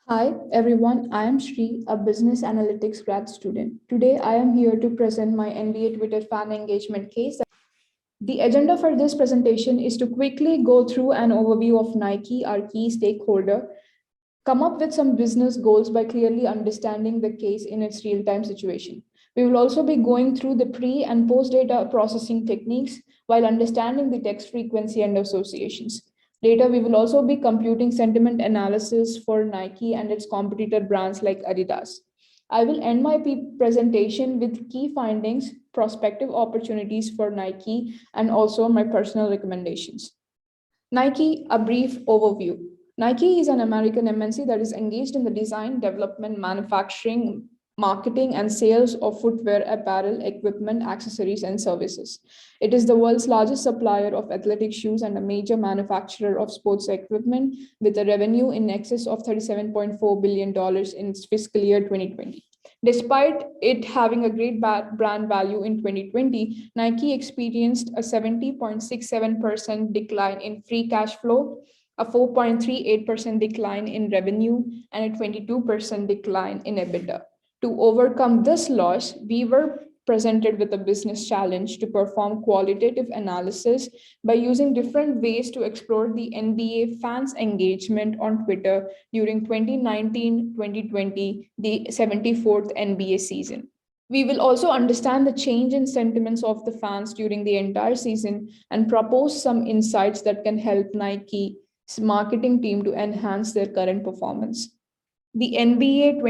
Hi everyone, I am Shri, a business analytics grad student. Today I am here to present my NBA Twitter fan engagement case. The agenda for this presentation is to quickly go through an overview of Nike, our key stakeholder, come up with some business goals by clearly understanding the case in its real-time situation. We will also be going through the pre and post data processing techniques while understanding the text frequency and associations. Later, we will also be computing sentiment analysis for Nike and its competitor brands like Adidas. I will end my presentation with key findings, prospective opportunities for Nike, and also my personal recommendations. Nike, a brief overview. Nike is an American MNC that is engaged in the design, development, manufacturing, marketing, and sales of footwear, apparel, equipment, accessories, and services. It is the world's largest supplier of athletic shoes and a major manufacturer of sports equipment with a revenue in excess of $37.4 billion in its fiscal year 2020. Despite it having a great brand value in 2020, Nike experienced a 70.67% decline in free cash flow, a 4.38% decline in revenue, and a 22% decline in EBITDA. To overcome this loss, we were presented with a business challenge to perform qualitative analysis by using different ways to explore the NBA fans' engagement on Twitter during 2019-2020, the 74th NBA season. We will also understand the change in sentiments of the fans during the entire season and propose some insights that can help Nike's marketing team to enhance their current performance. The NBA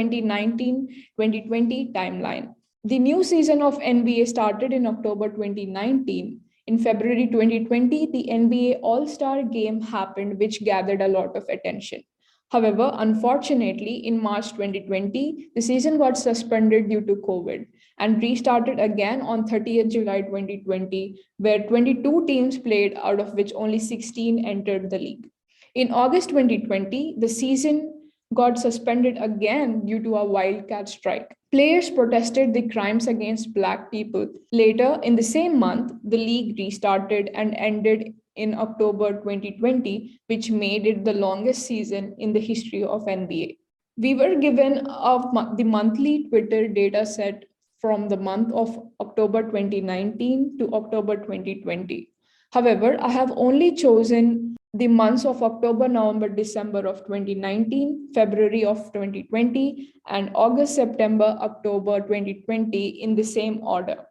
2019-2020 timeline. The new season of NBA started in October 2019. In February 2020, the NBA All Star game happened, which gathered a lot of attention. However, unfortunately, in March 2020, the season got suspended due to COVID and restarted again on 30th July 2020, where 22 teams played, out of which only 16 entered the league. In August 2020, the season got suspended again due to a wildcat strike. Players protested the crimes against Black people. Later, in the same month, the league restarted and ended in October 2020, which made it the longest season in the history of NBA. We were given the monthly Twitter data set from the month of October 2019 to October 2020. However, I have only chosen the months of October, November, December of 2019, February of 2020, and August, September, October 2020 in the same order.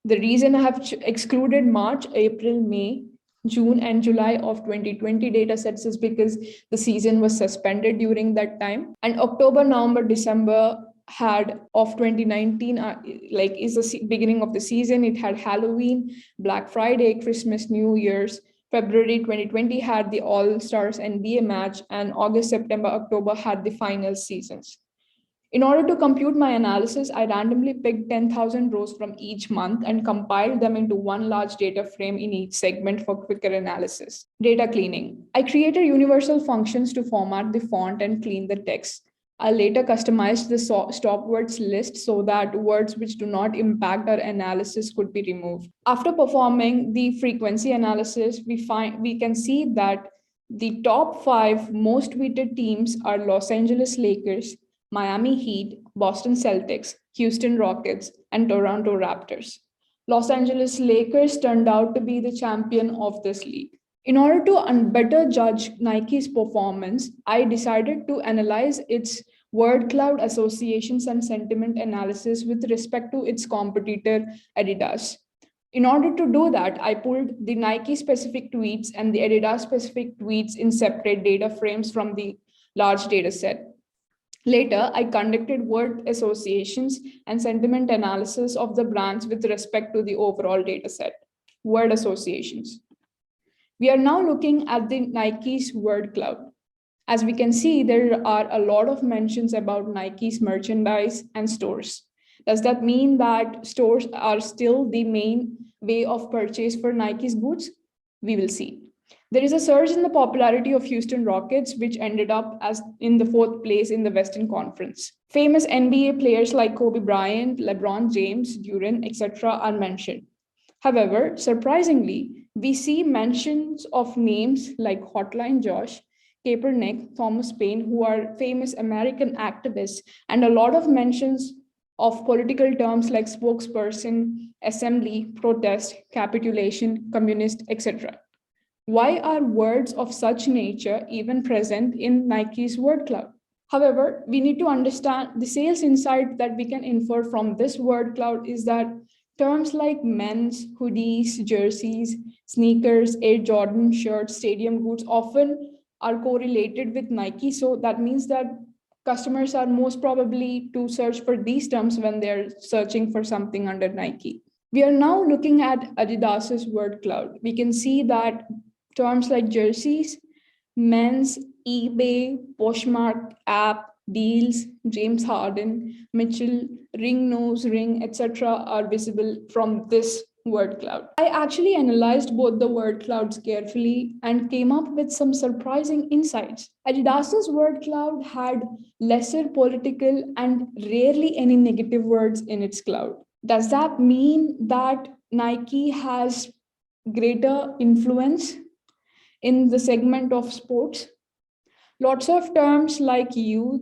The reason I have excluded March, April, May, June, and July of 2020 data sets is because the season was suspended during that time. And October, November, December had of 2019 like is the beginning of the season. It had Halloween, Black Friday, Christmas, New Year's. February 2020 had the All Stars NBA match, and August, September, October had the final seasons. In order to compute my analysis, I randomly picked 10,000 rows from each month and compiled them into one large data frame in each segment for quicker analysis. Data cleaning. I created universal functions to format the font and clean the text. I later customized the stop words list so that words which do not impact our analysis could be removed. After performing the frequency analysis, we can see that the top 5 most tweeted teams are Los Angeles Lakers, Miami Heat, Boston Celtics, Houston Rockets, and Toronto Raptors. Los Angeles Lakers turned out to be the champion of this league. In order to better judge Nike's performance, I decided to analyze its word cloud associations and sentiment analysis with respect to its competitor Adidas. In order to do that, I pulled the Nike specific tweets and the Adidas specific tweets in separate data frames from the large data set. Later, I conducted word associations and sentiment analysis of the brands with respect to the overall data set. Word associations. We are now looking at the Nike's word cloud. As we can see, there are a lot of mentions about Nike's merchandise and stores. Does that mean that stores are still the main way of purchase for Nike's goods? We will see. There is a surge in the popularity of Houston Rockets, which ended up as in the 4th place in the Western Conference. Famous NBA players like Kobe Bryant, LeBron James, Durant, etc. are mentioned. However, surprisingly, we see mentions of names like Hotline Josh, Kaepernick, Thomas Paine, who are famous American activists, and a lot of mentions of political terms like spokesperson, assembly, protest, capitulation, communist, etc. Why are words of such nature even present in Nike's word cloud? However, we need to understand the sales insight that we can infer from this word cloud is that terms like men's, hoodies, jerseys, sneakers, Air Jordan shirts, stadium boots often are correlated with Nike. So that means that customers are most probably to search for these terms when they're searching for something under Nike. We are now looking at Adidas's word cloud. We can see that terms like jerseys, men's, eBay, Poshmark app, deals, James Harden, Mitchell, ring nose ring, etc. are visible from this word cloud. I actually analyzed both the word clouds carefully and came up with some surprising insights. Adidas's word cloud had lesser political and rarely any negative words in its cloud. Does that mean that Nike has greater influence in the segment of sports? Lots of terms like youth,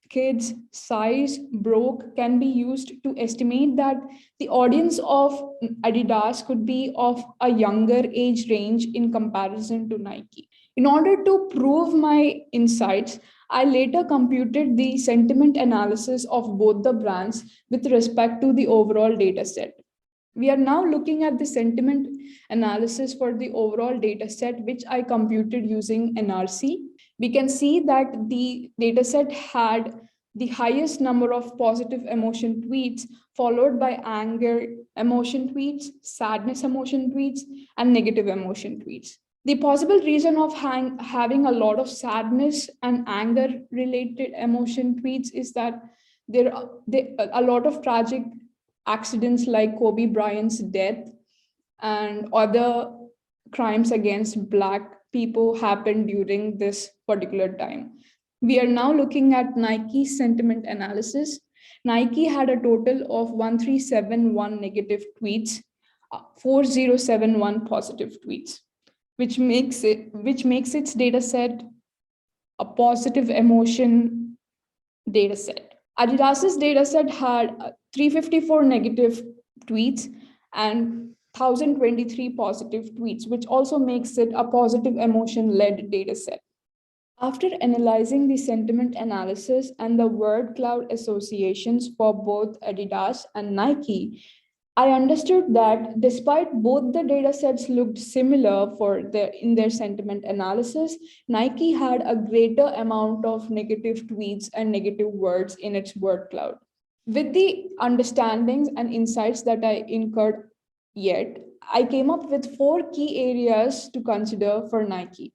kids, size, broke can be used to estimate that the audience of Adidas could be of a younger age range in comparison to Nike. In order to prove my insights, I later computed the sentiment analysis of both the brands with respect to the overall data set. We are now looking at the sentiment analysis for the overall data set, which I computed using NRC. We can see that the dataset had the highest number of positive emotion tweets, followed by anger emotion tweets, sadness emotion tweets, and negative emotion tweets. The possible reason of having a lot of sadness and anger related emotion tweets is that there are a lot of tragic accidents like Kobe Bryant's death and other crimes against Black people happened during this particular time. We are now looking at Nike's sentiment analysis. Nike had a total of 1371 negative tweets, 4071 positive tweets, which makes its data set a positive emotion data set. Adidas's data set had 354 negative tweets and 1023 positive tweets, which also makes it a positive emotion-led data set. After analyzing the sentiment analysis and the word cloud associations for both Adidas and Nike, I understood that despite both the data sets looked similar in their sentiment analysis, Nike had a greater amount of negative tweets and negative words in its word cloud. With the understandings and insights that I incurred yet, I came up with 4 key areas to consider for Nike.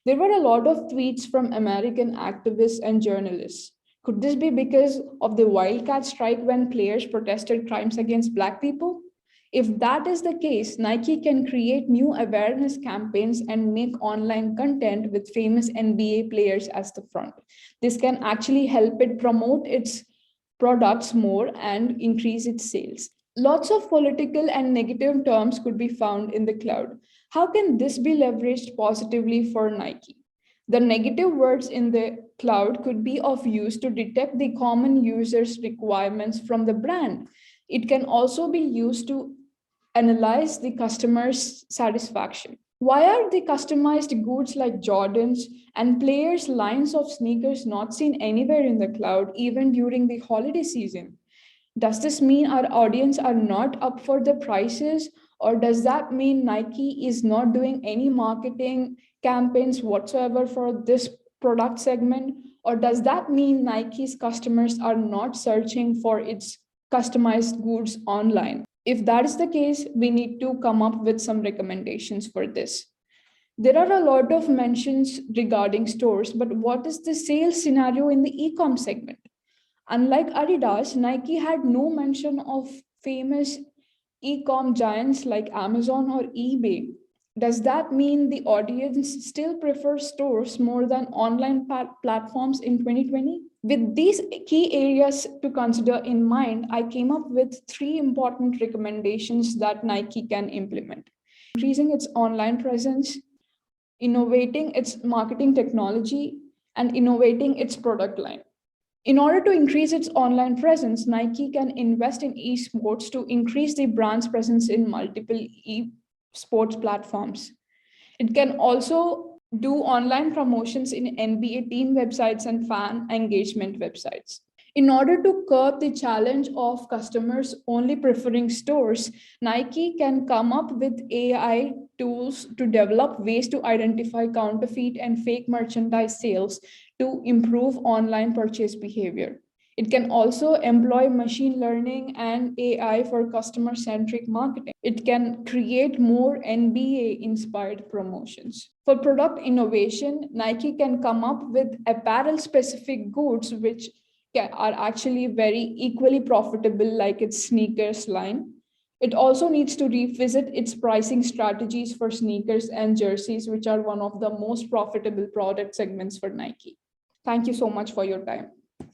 There were a lot of tweets from American activists and journalists. Could this be because of the wildcat strike when players protested crimes against Black people? If that is the case, Nike can create new awareness campaigns and make online content with famous NBA players as the front. This can actually help it promote its products more and increase its sales. Lots of political and negative terms could be found in the cloud. How can this be leveraged positively for Nike? The negative words in the cloud could be of use to detect the common users' requirements from the brand. It can also be used to analyze the customer's satisfaction. Why are the customized goods like Jordans and players' lines of sneakers not seen anywhere in the cloud, even during the holiday season? Does this mean our audience are not up for the prices, or does that mean Nike is not doing any marketing campaigns whatsoever for this product segment? Or does that mean Nike's customers are not searching for its customized goods online? If that is the case, we need to come up with some recommendations for this. There are a lot of mentions regarding stores, but what is the sales scenario in the e-com segment? Unlike Adidas, Nike had no mention of famous e-com giants like Amazon or eBay. Does that mean the audience still prefers stores more than online platforms in 2020? With these key areas to consider in mind, I came up with 3 important recommendations that Nike can implement. Increasing its online presence, innovating its marketing technology, and innovating its product line. In order to increase its online presence, Nike can invest in esports to increase the brand's presence in multiple esports platforms. It can also do online promotions in NBA team websites and fan engagement websites. In order to curb the challenge of customers only preferring stores, Nike can come up with AI tools to develop ways to identify counterfeit and fake merchandise sales to improve online purchase behavior. It can also employ machine learning and AI for customer centric marketing. It can create more NBA inspired promotions. For product innovation, Nike can come up with apparel specific goods which are actually very equally profitable, like its sneakers line. It also needs to revisit its pricing strategies for sneakers and jerseys, which are one of the most profitable product segments for Nike. Thank you so much for your time.